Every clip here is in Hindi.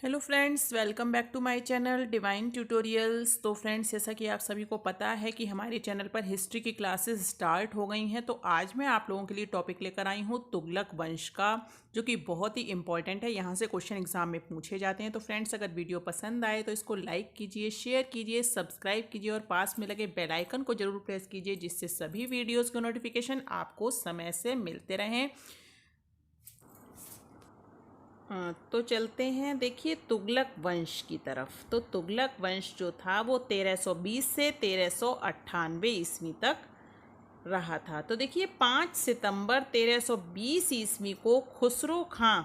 Hello friends, welcome back to my channel divine tutorials. तो फ्रेंड्स, जैसा कि आप सभी को पता है कि हमारे चैनल पर हिस्ट्री की क्लासेस स्टार्ट हो गई हैं। तो आज मैं आप लोगों के लिए टॉपिक लेकर आई हूँ तुगलक वंश का, जो कि बहुत ही इंपॉर्टेंट है। यहाँ से क्वेश्चन एग्जाम में पूछे जाते हैं। तो फ्रेंड्स, अगर वीडियो पसंद आए तो इसको लाइक कीजिए, शेयर कीजिए, सब्सक्राइब कीजिए और पास में लगे बेल आइकन को जरूर प्रेस कीजिए, जिससे सभी वीडियोज़ के नोटिफिकेशन आपको समय से मिलते रहें। तो चलते हैं, देखिए, तुगलक वंश की तरफ। तो तुगलक वंश जो था वो 1320 से 1398 ईस्वी तक रहा था। तो देखिए, 5 सितंबर 1320 ईस्वी को खुसरो खां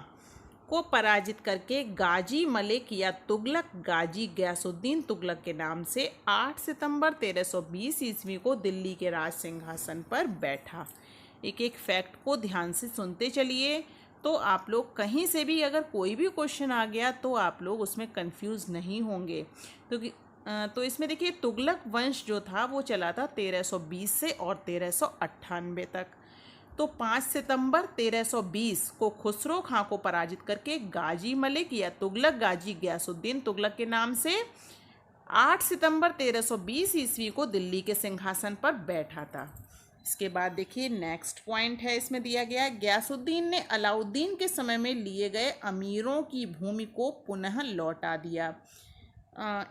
को पराजित करके गाजी मलिक या तुगलक गाजी गयासुद्दीन तुगलक के नाम से 8 सितंबर 1320 ईस्वी को दिल्ली के राज सिंहासन पर बैठा। एक एक फैक्ट को ध्यान से सुनते चलिए, तो आप लोग कहीं से भी अगर कोई भी क्वेश्चन आ गया तो आप लोग उसमें कंफ्यूज नहीं होंगे। क्योंकि तो इसमें देखिए, तुगलक वंश जो था वो चला था 1320 से और 1398 तक। तो 5 सितंबर 1320 को खुसरो खां को पराजित करके गाजी मलिक या तुगलक गाजी गयासुद्दीन तुगलक के नाम से 8 सितंबर 1320 ईस्वी को दिल्ली के सिंहासन पर बैठा था। इसके बाद देखिए, नेक्स्ट पॉइंट है, इसमें दिया गया है, गयासुद्दीन ने अलाउद्दीन के समय में लिए गए अमीरों की भूमि को पुनः लौटा दिया।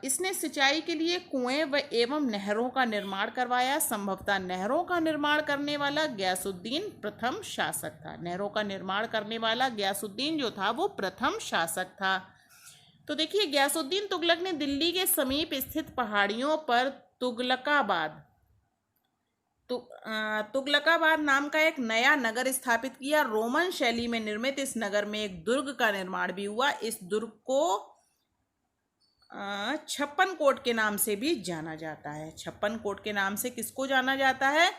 इसने सिंचाई के लिए कुएं व एवं नहरों का निर्माण करवाया। संभवतः नहरों का निर्माण करने वाला गयासुद्दीन प्रथम शासक था। नहरों का निर्माण करने वाला गयासुद्दीन जो था वो प्रथम शासक था। तो देखिए, गयासुद्दीन तुगलक ने दिल्ली के समीप स्थित पहाड़ियों पर तुगलकाबाद तुगलकाबाद नाम का एक नया नगर स्थापित किया। रोमन शैली में निर्मित इस नगर में एक दुर्ग का निर्माण भी हुआ। इस दुर्ग को छप्पन कोट के नाम से भी जाना जाता है। छप्पन कोट के नाम से किसको जाना जाता है?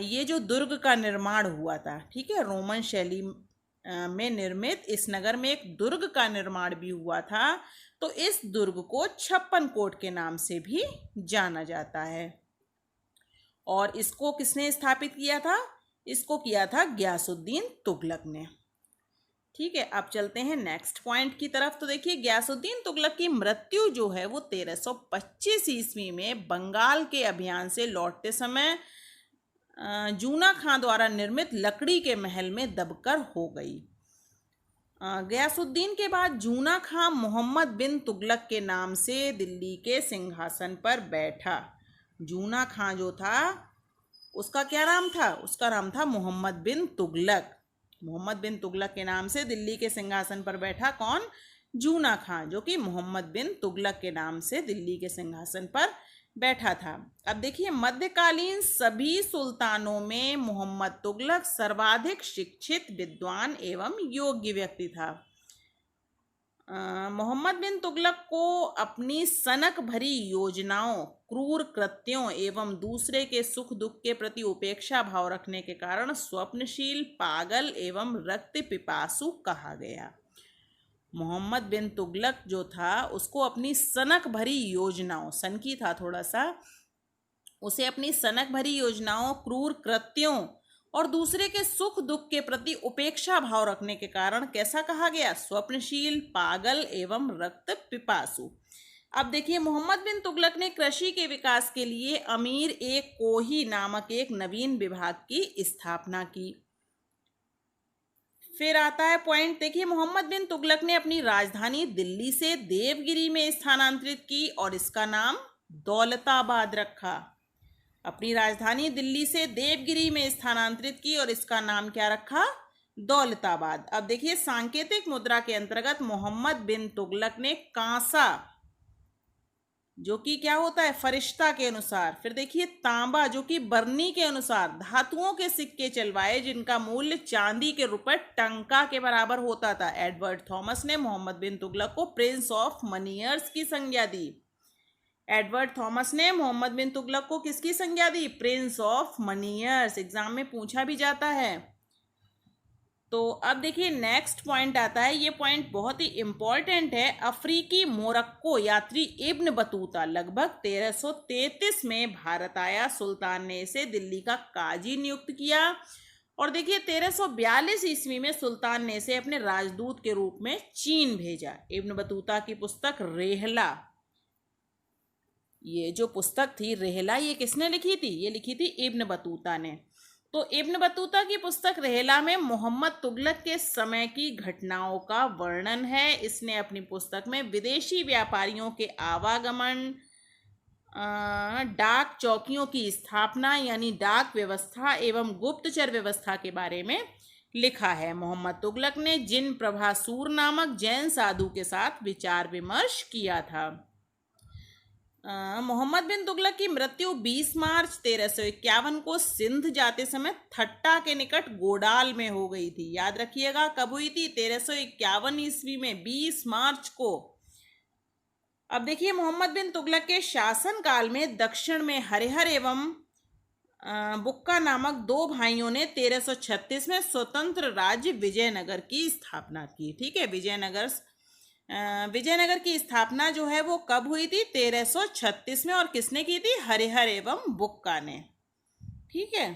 ये जो दुर्ग का निर्माण हुआ था, ठीक है, रोमन शैली में निर्मित इस नगर में एक दुर्ग का निर्माण भी हुआ था। तो इस दुर्ग को छप्पन कोट के नाम से भी जाना जाता है। और इसको किसने स्थापित किया था? इसको किया था गयासुद्दीन तुगलक ने। ठीक है, अब चलते हैं नेक्स्ट पॉइंट की तरफ। तो देखिए, गयासुद्दीन तुगलक की मृत्यु जो है वो 1325 ईस्वी में बंगाल के अभियान से लौटते समय जूना खां द्वारा निर्मित लकड़ी के महल में दबकर हो गई। गयासुद्दीन के बाद जूना खां मोहम्मद बिन तुगलक के नाम से दिल्ली के सिंहासन पर बैठा। जूना खां जो था उसका क्या नाम था? उसका नाम था मोहम्मद बिन तुगलक। मोहम्मद बिन तुगलक के नाम से दिल्ली के सिंहासन पर बैठा कौन? जूना खां, जो कि मोहम्मद बिन तुगलक के नाम से दिल्ली के सिंहासन पर बैठा था। अब देखिए, मध्यकालीन सभी सुल्तानों में मोहम्मद तुगलक सर्वाधिक शिक्षित, विद्वान एवं योग्य व्यक्ति था। मोहम्मद बिन तुगलक को अपनी सनक भरी योजनाओं, क्रूर कृत्यों एवं दूसरे के सुख दुख के प्रति उपेक्षा भाव रखने के कारण स्वप्नशील, पागल एवं रक्त पिपासु कहा गया। मोहम्मद बिन तुगलक जो था उसको अपनी सनक भरी योजनाओं, सनकी था थोड़ा सा, उसे अपनी सनक भरी योजनाओं, क्रूर कृत्यों और दूसरे के सुख दुख के प्रति उपेक्षा भाव रखने के कारण कैसा कहा गया? स्वप्नशील, पागल एवं रक्त पिपासु। अब देखिए, मोहम्मद बिन तुगलक ने कृषि के विकास के लिए अमीर एक कोही नामक एक नवीन विभाग की स्थापना की। फिर आता है पॉइंट, देखिए, मोहम्मद बिन तुगलक ने अपनी राजधानी दिल्ली से देवगिरी में स्थानांतरित की और इसका नाम दौलताबाद रखा। अपनी राजधानी दिल्ली से देवगिरी में स्थानांतरित की और इसका नाम क्या रखा? दौलताबाद। अब देखिए, सांकेतिक मुद्रा के अंतर्गत मोहम्मद बिन तुगलक ने कांसा, जो कि क्या होता है? फरिश्ता के अनुसार, फिर देखिए तांबा, जो कि बरनी के अनुसार, धातुओं के सिक्के चलवाए जिनका मूल्य चांदी के रुपए टंका के बराबर होता था। एडवर्ड थॉमस ने मोहम्मद बिन तुगलक को प्रिंस ऑफ मनियर्स की संज्ञा दी। एडवर्ड थॉमस ने मोहम्मद बिन तुगलक को किसकी संज्ञा दी? Prince of moneyers. एग्जाम में पूछा भी जाता है। तो अब देखिए, नेक्स्ट पॉइंट आता है, ये पॉइंट बहुत ही इंपॉर्टेंट है। अफ्रीकी मोरक्को यात्री इब्न बतूता लगभग 1333 में भारत आया। सुल्तान ने इसे दिल्ली का काजी नियुक्त किया और देखिए 1342 ईस्वी में सुल्तान ने इसे अपने राजदूत के रूप में चीन भेजा। इब्न बतूता की पुस्तक रेहला, ये जो पुस्तक थी रेहला, ये किसने लिखी थी? ये लिखी थी इब्न बतूता ने। तो इब्न बतूता की पुस्तक रेहला में मोहम्मद तुगलक के समय की घटनाओं का वर्णन है। इसने अपनी पुस्तक में विदेशी व्यापारियों के आवागमन, डाक चौकियों की स्थापना यानी डाक व्यवस्था एवं गुप्तचर व्यवस्था के बारे में लिखा है। मोहम्मद तुगलक ने जिन प्रभासूर नामक जैन साधु के साथ विचार विमर्श किया था। मोहम्मद बिन तुगलक की मृत्यु 20 मार्च 1351 को सिंध जाते समय थट्टा के निकट गोडाल में हो गई थी। याद रखिएगा कब हुई थी? 1351 ईस्वी में 20 मार्च को। अब देखिए मोहम्मद बिन तुगलक के शासन काल में दक्षिण में हरिहर एवं बुक्का नामक दो भाइयों ने 1336 में स्वतंत्र राज्य विजयनगर की स्थापना की। ठीक है, विजयनगर की स्थापना जो है वो कब हुई थी? 1336 में। और किसने की थी? हरिहर एवं बुक्का ने। ठीक है,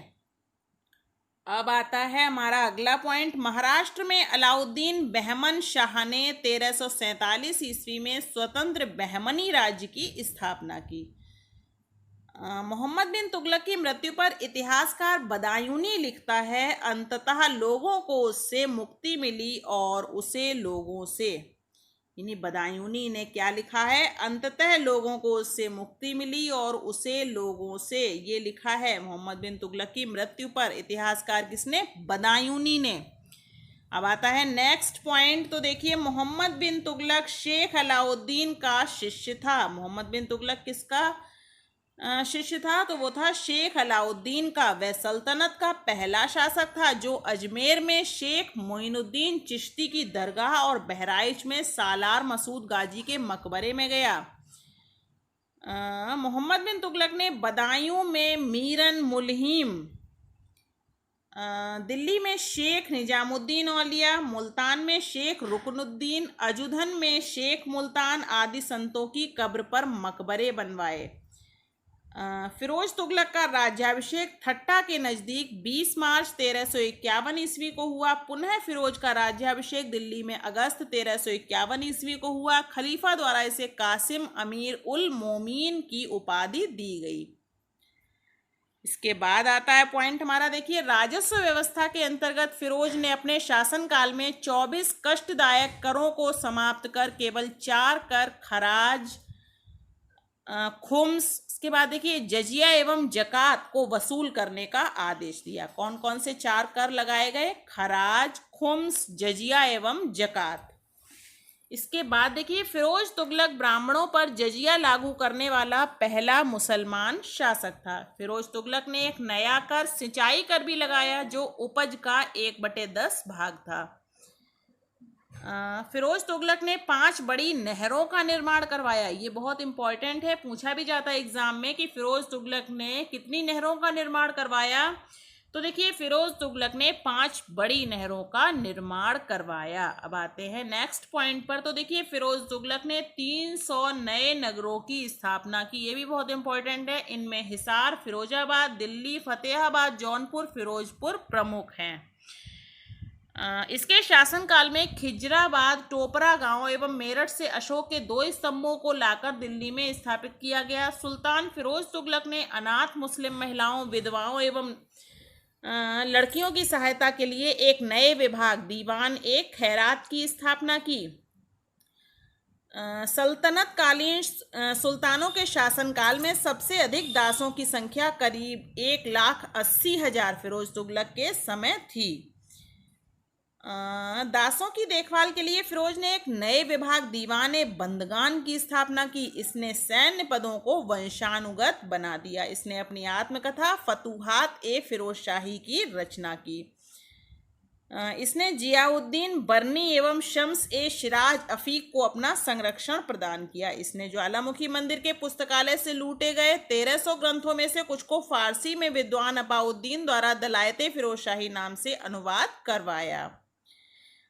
अब आता है हमारा अगला पॉइंट। महाराष्ट्र में अलाउद्दीन बहमन शाह ने 1347 ईस्वी में स्वतंत्र बहमनी राज्य की स्थापना की। मोहम्मद बिन तुगलक की मृत्यु पर इतिहासकार बदायूनी लिखता है, अंततः लोगों को उससे मुक्ति मिली और उसे लोगों से, यानी बदायूनी ने क्या लिखा है? अंततः लोगों को उससे मुक्ति मिली और उसे लोगों से, ये लिखा है मोहम्मद बिन तुगलक की मृत्यु पर। इतिहासकार किसने? बदायूनी ने। अब आता है नेक्स्ट पॉइंट। तो देखिए मोहम्मद बिन तुगलक शेख अलाउद्दीन का शिष्य था। मोहम्मद बिन तुगलक किसका शिष्य था? तो वो था शेख अलाउद्दीन का। वह सल्तनत का पहला शासक था जो अजमेर में शेख मोइनुद्दीन चिश्ती की दरगाह और बहराइच में सालार मसूद गाजी के मकबरे में गया। मोहम्मद बिन तुगलक ने बदायूं में मीरन मुलहिम, दिल्ली में शेख निजामुद्दीन औलिया, मुल्तान में शेख रुकनुद्दीन, अजुधन में शेख मुल्तान आदि संतों की कब्र पर मकबरे बनवाए। फिरोज तुगलक का राज्याभिषेक थट्टा के नज़दीक 20 मार्च 1351 ईस्वी को हुआ। पुनः फिरोज का राज्याभिषेक दिल्ली में अगस्त 1351 ईस्वी को हुआ। खलीफा द्वारा इसे कासिम अमीर उल मोमीन की उपाधि दी गई। इसके बाद आता है पॉइंट हमारा, देखिए राजस्व व्यवस्था के अंतर्गत फिरोज ने अपने शासनकाल में 24 कष्टदायक करों को समाप्त कर केवल 4 कर खराज, खुम्स, इसके बाद देखिए जजिया एवं जकात को वसूल करने का आदेश दिया। कौन कौन से 4 कर लगाए गए? खराज, खुम्स, जजिया एवं जकात। इसके बाद देखिए फिरोज तुगलक ब्राह्मणों पर जजिया लागू करने वाला पहला मुसलमान शासक था। फिरोज तुगलक ने एक नया कर सिंचाई कर भी लगाया जो उपज का 1/10 भाग था। फिरोज तुगलक ने 5 बड़ी नहरों का निर्माण करवाया। ये बहुत इंपॉर्टेंट है, पूछा भी जाता है एग्जाम में कि फिरोज तुगलक ने कितनी नहरों का निर्माण करवाया। तो देखिए फिरोज तुगलक ने 5 बड़ी नहरों का निर्माण करवाया। अब आते हैं नेक्स्ट पॉइंट पर। तो देखिए फिरोज तुगलक ने 300 नए नगरों की स्थापना की। ये भी बहुत इंपॉर्टेंट है। इनमें हिसार, फिरोजाबाद, दिल्ली, फतेहाबाद, जौनपुर, फिरोजपुर प्रमुख हैं। इसके शासनकाल में खिजराबाद, टोपरा गांव एवं मेरठ से अशोक के 2 स्तंभों को लाकर दिल्ली में स्थापित किया गया। सुल्तान फिरोज तुगलक ने अनाथ मुस्लिम महिलाओं, विधवाओं एवं लड़कियों की सहायता के लिए एक नए विभाग दीवान एक खैरात की स्थापना की। सल्तनत कालीन सुल्तानों के शासनकाल में सबसे अधिक दासों की संख्या करीब 1,80,000 फिरोज तुगलक के समय थी। दासों की देखभाल के लिए फिरोज ने एक नए विभाग दीवान ए बंदगान की स्थापना की। इसने सैन्य पदों को वंशानुगत बना दिया। इसने अपनी आत्मकथा फतूहात ए फिरोज शाही की रचना की। इसने जियाउद्दीन बर्नी एवं शम्स ए शिराज अफीक को अपना संरक्षण प्रदान किया। इसने ज्वालामुखी मंदिर के पुस्तकालय से लूटे गए 1300 ग्रंथों में से कुछ को फारसी में विद्वान अबाउद्दीन द्वारा दलायते फिरोज शाही नाम से अनुवाद करवाया।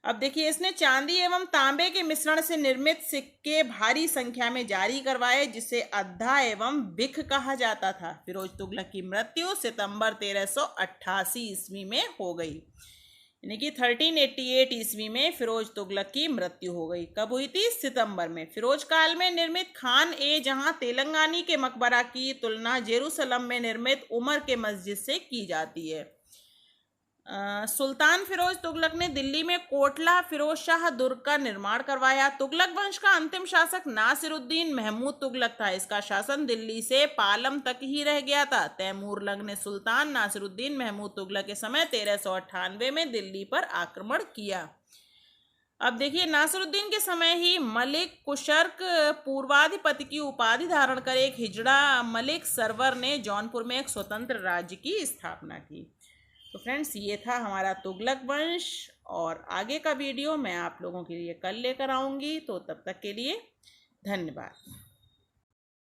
अब देखिए, इसने चांदी एवं तांबे के मिश्रण से निर्मित सिक्के भारी संख्या में जारी करवाए, जिसे अद्धा एवं बिख कहा जाता था। फिरोज तुगलक की मृत्यु सितंबर 1388 ईस्वी में हो गई, यानी कि 1388 ईस्वी में फिरोज तुगलक की मृत्यु हो गई। कब हुई थी? सितंबर में। फिरोज काल में निर्मित खान ए जहां तेलंगानी के मकबरा की तुलना जेरूसलम में निर्मित उमर के मस्जिद से की जाती है। सुल्तान फिरोज तुगलक ने दिल्ली में कोटला फिरोज शाह दुर्ग का निर्माण करवाया। तुगलक वंश का अंतिम शासक नासिरुद्दीन महमूद तुगलक था। इसका शासन दिल्ली से पालम तक ही रह गया था। तैमूरलंग ने सुल्तान नासिरुद्दीन महमूद तुगलक के समय 1398 में दिल्ली पर आक्रमण किया। अब देखिए, नासिरुद्दीन के समय ही मलिक कुशर्क पूर्वाधिपति की उपाधि धारण कर एक हिजड़ा मलिक सरवर ने जौनपुर में एक स्वतंत्र राज्य की स्थापना की। तो फ्रेंड्स, ये था हमारा तुगलक वंश, और आगे का वीडियो मैं आप लोगों के लिए कल लेकर आऊँगी। तो तब तक के लिए धन्यवाद।